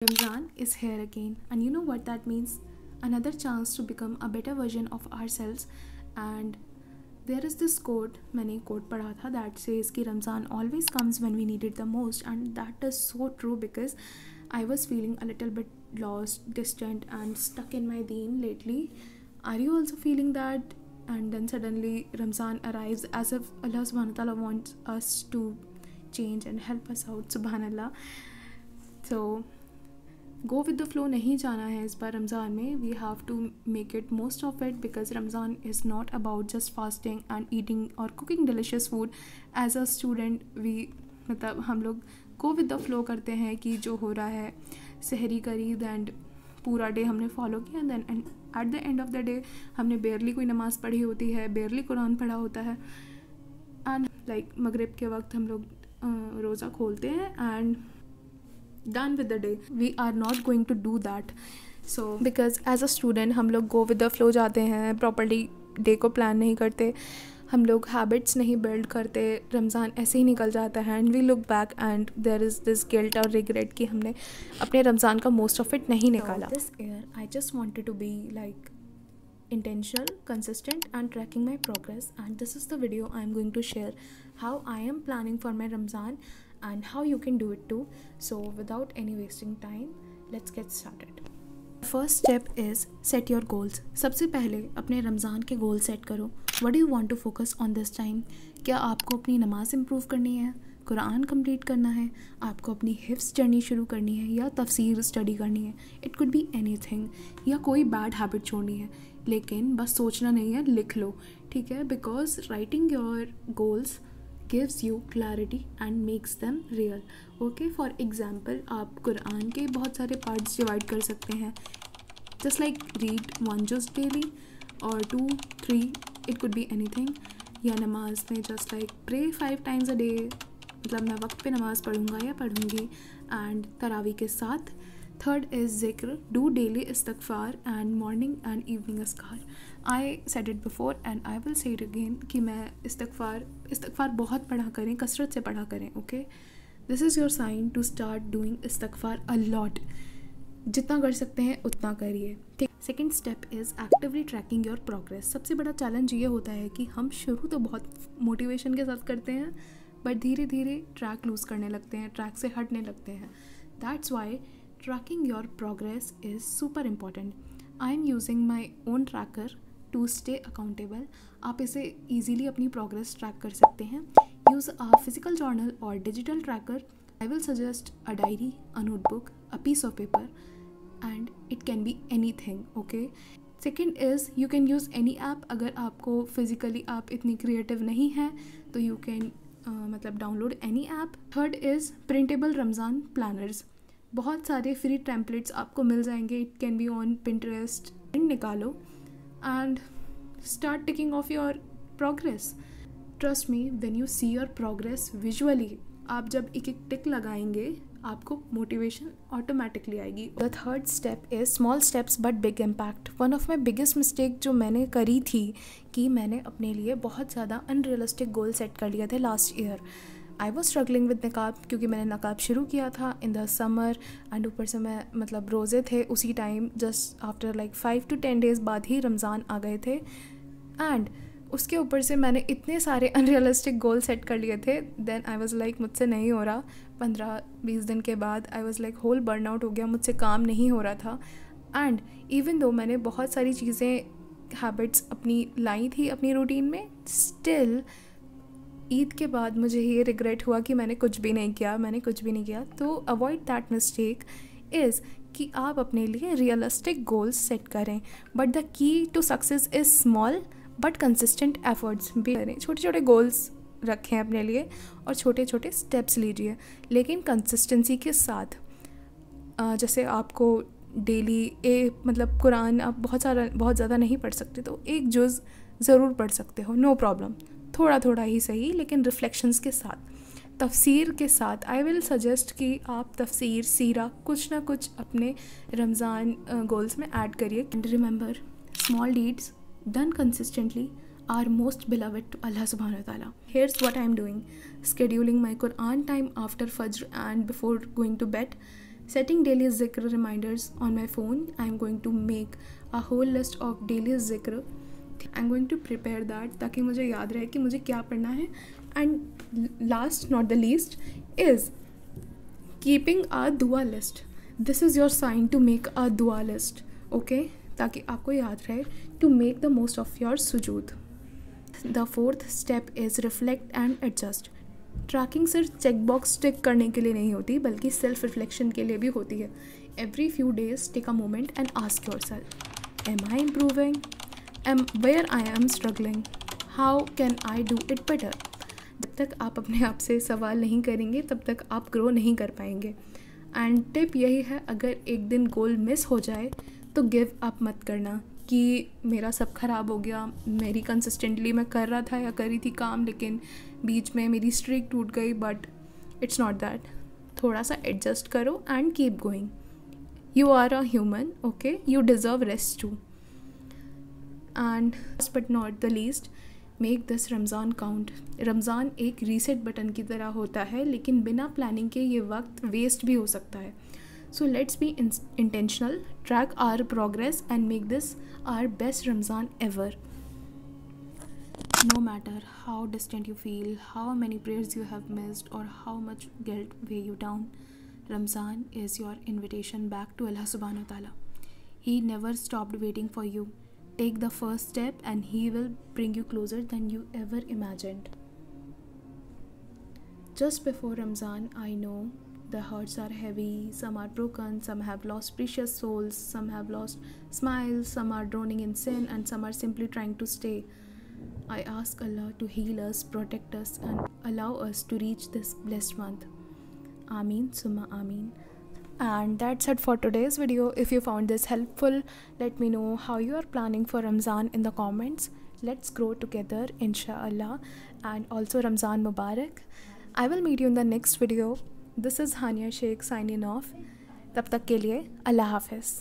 Ramzan is here again, and you know what that means? Another chance to become a better version of ourselves. And there is this quote, मैंने quote पढ़ा था, that says कि Ramzan always comes when we need it the most, and that is so true because I was feeling a little bit lost, distant, and stuck in my deen lately. Are you also feeling that? And then suddenly Ramzan arrives as if Allah subhanahu wa ta'ala wants us to change and help us out. Subhanallah. So go with the flow नहीं जाना है इस बार रमज़ान में. We have to make it most of it because Ramzan is not about just fasting and eating और cooking delicious food. As a student we मतलब हम लोग गो विद द फ्लो करते हैं कि जो हो रहा है सहरी करी एंड पूरा डे हमने फॉलो किया then and at the end of the day हमने बेयरली कोई नमाज़ पढ़ी होती है, बेयरली कुरान पढ़ा होता है एंड लाइक मगरिब के वक्त हम लोग रोज़ा खोलते हैं and done with the day. We are not going to do that. So because as a student हम लोग go with the flow जाते हैं, properly day को plan नहीं करते, हम लोग habits नहीं build करते, रमज़ान ऐसे ही निकल जाता है and we look back and there is this guilt और regret कि हमने अपने रमज़ान का most of it नहीं निकाला. So this year I just wanted to be like intentional, consistent and tracking my progress, and this is the video I am going to share how I am planning for my Ramzan and how you can do it too. So without any wasting time, let's get started. First step is set your goals. सबसे पहले अपने रमज़ान के goal set करो. What do you want to focus on this time? क्या आपको अपनी नमाज improve करनी है, कुरान कंप्लीट करना है, आपको अपनी हिफ्ज़ जर्नी शुरू करनी है या तफसीर स्टडी करनी है? It could be anything. या कोई बैड हैबिट छोड़नी है, लेकिन बस सोचना नहीं है, लिख लो. ठीक है, because writing your goals gives you clarity and makes them real. Okay, for example आप कुरान के बहुत सारे parts divide कर सकते हैं. Just like read one juz daily or 2, 3, it could be anything. या नमाज में just like pray 5 times a day, मतलब मैं वक्त पे नमाज़ पढ़ूँगा या पढ़ूँगी and तरावी के साथ. Third is zikr, do daily istighfar and morning and evening azkar. I said it before and I will say it again कि मैं इस्तगफार बहुत पढ़ा करें, कसरत से पढ़ा करें. Okay, this is your sign to start doing इस्तगफार अ लॉट. जितना कर सकते हैं उतना करिए. ठीक. Second step is actively tracking your progress. सबसे बड़ा चैलेंज ये होता है कि हम शुरू तो बहुत मोटिवेशन के साथ करते हैं बट धीरे धीरे ट्रैक लूज़ करने लगते हैं, ट्रैक से हटने लगते हैं. That's why tracking your progress is super important. I am using my own tracker to stay accountable. आप इसे easily अपनी progress track कर सकते हैं. Use a physical journal or digital tracker. I will suggest a diary, a notebook, a piece of paper, and it can be anything. Okay. Second is you can use any app. अगर आपको physically आप इतनी creative नहीं हैं तो you can मतलब download any app. Third is printable Ramzan planners. बहुत सारे फ्री टेम्पलेट्स आपको मिल जाएंगे. It can be on Pinterest. निकालो and start ticking off your progress. Trust me, when you see your progress visually, आप जब एक एक टिक लगाएंगे आपको मोटिवेशन ऑटोमेटिकली आएगी. The third step is small steps but big impact. One of my biggest mistake जो मैंने करी थी कि मैंने अपने लिए बहुत ज़्यादा अनरियलिस्टिक गोल सेट कर लिए थे last year. I was struggling with नकाब क्योंकि मैंने नकाब शुरू किया था इन द समर एंड ऊपर से मैं मतलब रोज़े थे उसी time. Just after like 5 to 10 days बाद ही रमज़ान आ गए थे एंड उसके ऊपर से मैंने इतने सारे अनरियलिस्टिक गोल सेट कर लिए थे. देन आई वॉज़ लाइक मुझसे नहीं हो रहा. 15-20 दिन के बाद I was like whole burn out हो गया, मुझसे काम नहीं हो रहा था. एंड इवन दो मैंने बहुत सारी चीज़ें हैबिट्स अपनी लाई थी अपनी रूटीन में, स्टिल ईद के बाद मुझे ये रिग्रेट हुआ कि मैंने कुछ भी नहीं किया. तो अवॉइड दैट मिस्टेक इज़ कि आप अपने लिए रियलिस्टिक गोल्स सेट करें. But the key to success is small but consistent efforts भी करें. छोटे छोटे गोल्स रखें अपने लिए और छोटे छोटे स्टेप्स लीजिए, लेकिन कंसिस्टेंसी के साथ. जैसे आपको डेली मतलब कुरान आप बहुत ज़्यादा नहीं पढ़ सकते तो एक जुज़ ज़रूर पढ़ सकते हो, नो प्रॉब्लम. थोड़ा थोड़ा ही सही, लेकिन रिफ्लेक्शंस के साथ, तफसीर के साथ. आई विल सजेस्ट कि आप तफसीर, सीरा कुछ ना कुछ अपने रमज़ान गोल्स में ऐड करिए. And remember, small deeds done consistently are most beloved to Allah सुब्हानहू व तआला. Here's what I am doing. Scheduling my Quran time after Fajr and before going to bed. Setting daily zikr reminders on my phone. I'm going to make a whole list of daily zikr. I'm going to prepare that ताकि मुझे याद रहे कि मुझे क्या पढ़ना है. And last not the least is keeping a dua list. This is your sign to make a dua list. Okay? ताकि आपको याद रहे to make the most of your sujood. The fourth step is reflect and adjust. Tracking सिर्फ check box tick करने के लिए नहीं होती बल्कि सेल्फ रिफ्लेक्शन के लिए भी होती है. Every few days take a moment and ask yourself, am I improving, where I am struggling, how can I do it better. जब तक आप अपने आप से सवाल नहीं करेंगे तब तक आप ग्रो नहीं कर पाएंगे. एंड टिप यही है, अगर एक दिन गोल मिस हो जाए तो गिव अप मत करना कि मेरा सब ख़राब हो गया, मेरी कंसिस्टेंटली मैं कर रहा था या कर रही थी काम लेकिन बीच में मेरी स्ट्रीक टूट गई. But it's not that. थोड़ा सा एडजस्ट करो and keep going. You are a human, okay, you deserve rest too. And but not the least, make this Ramzan count. Ramzan एक रीसेट बटन की तरह होता है लेकिन बिना प्लानिंग के ये वक्त वेस्ट भी हो सकता है. So let's be intentional, track our progress and make this our best Ramzan ever. No matter how distant you feel, how many prayers you have missed or how much guilt weigh you down, Ramzan is your invitation back to Allah subhanahu wa ta'ala. He never stopped waiting for you. Take the first step and He will bring you closer than you ever imagined. Just before Ramzan, I know the hearts are heavy, some are broken, some have lost precious souls, some have lost smiles, some are drowning in sin, and some are simply trying to stay. I ask Allah to heal us, protect us, and allow us to reach this blessed month. Ameen, summa ameen. And that's it for today's video. If you found this helpful, let me know how you are planning for Ramzan in the comments. Let's grow together, inshallah. And also Ramzan Mubarak. I will meet you in the next video. This is Hania Sheikh signing off. तब तक के लिए अल्लाह हाफ़िज़.